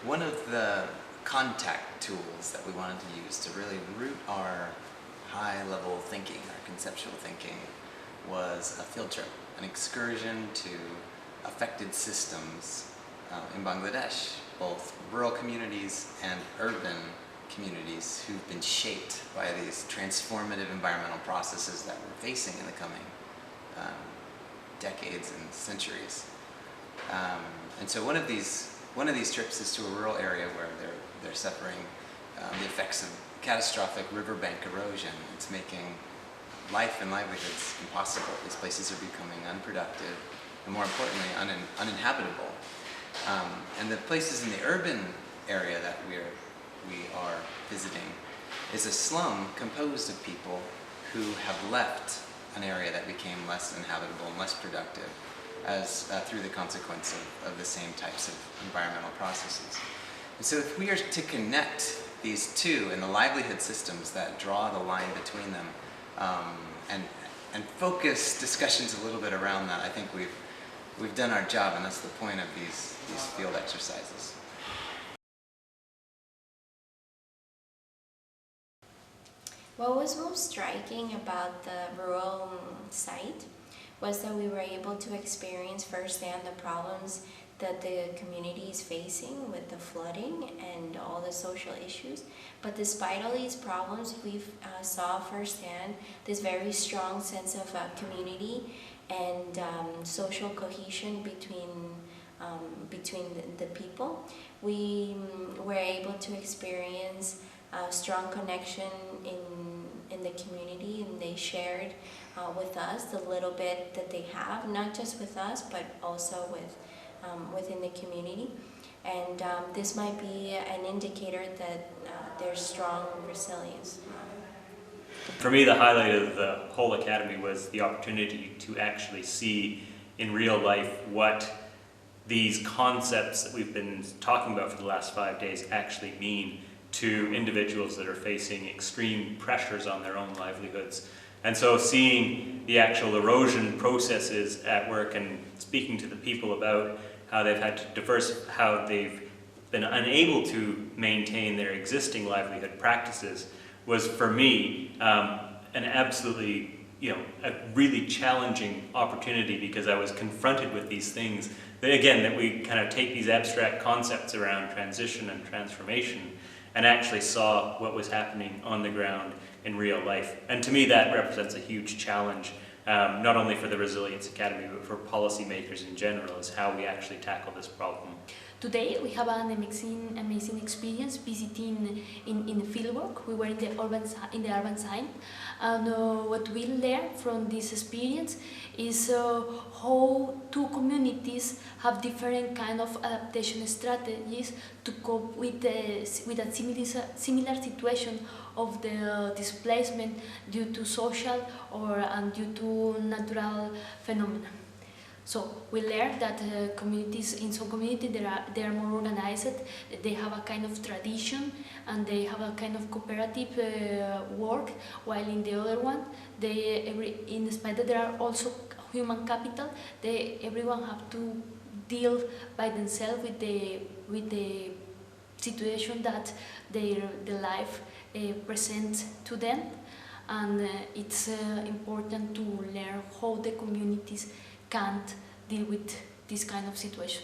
one of the contact tools that we wanted to use to really root our high-level thinking, our conceptual thinking, was a field trip, an excursion to affected systems in Bangladesh, both rural communities and urban communities who've been shaped by these transformative environmental processes that we're facing in the coming decades and centuries. And so one of these trips is to a rural area where they're suffering the effects of catastrophic riverbank erosion. It's making life and livelihoods impossible. These places are becoming unproductive and, more importantly, uninhabitable. And the places in the urban area that we are visiting is a slum composed of people who have left an area that became less inhabitable and less productive through the consequence of the same types of environmental processes. And so if we are to connect these two and the livelihood systems that draw the line between them and focus discussions a little bit around that, I think we've done our job, and that's the point of these field exercises. What was most striking about the rural site was that we were able to experience firsthand the problems that the community is facing with the flooding and all the social issues. But despite all these problems, we saw firsthand this very strong sense of community and social cohesion between the people. We were able to experience a strong connection in the community, and they shared with us the little bit that they have, not just with us, but also within the community. And this might be an indicator that there's strong resilience. For me, the highlight of the whole academy was the opportunity to actually see in real life what these concepts that we've been talking about for the last 5 days actually mean to individuals that are facing extreme pressures on their own livelihoods. And so seeing the actual erosion processes at work and speaking to the people about how they've had to how they've been unable to maintain their existing livelihood practices was, for me, an absolutely, a really challenging opportunity, because I was confronted with these things that we kind of take these abstract concepts around transition and transformation and actually saw what was happening on the ground in real life. And to me, that represents a huge challenge, not only for the Resilience Academy, but for policymakers in general, is how we actually tackle this problem. Today we have an amazing experience visiting in the fieldwork. We were in the urban side, and what we learned from this experience is how two communities have different kind of adaptation strategies to cope with a similar situation of the displacement due to social and due to natural phenomena. So we learned that in some communities they are more organized, they have a kind of tradition, and they have a kind of cooperative work, while in the other one, in spite that there are also human capital, everyone have to deal by themselves with the situation that their life presents to them, and it's important to learn how the communities can't deal with this kind of situation.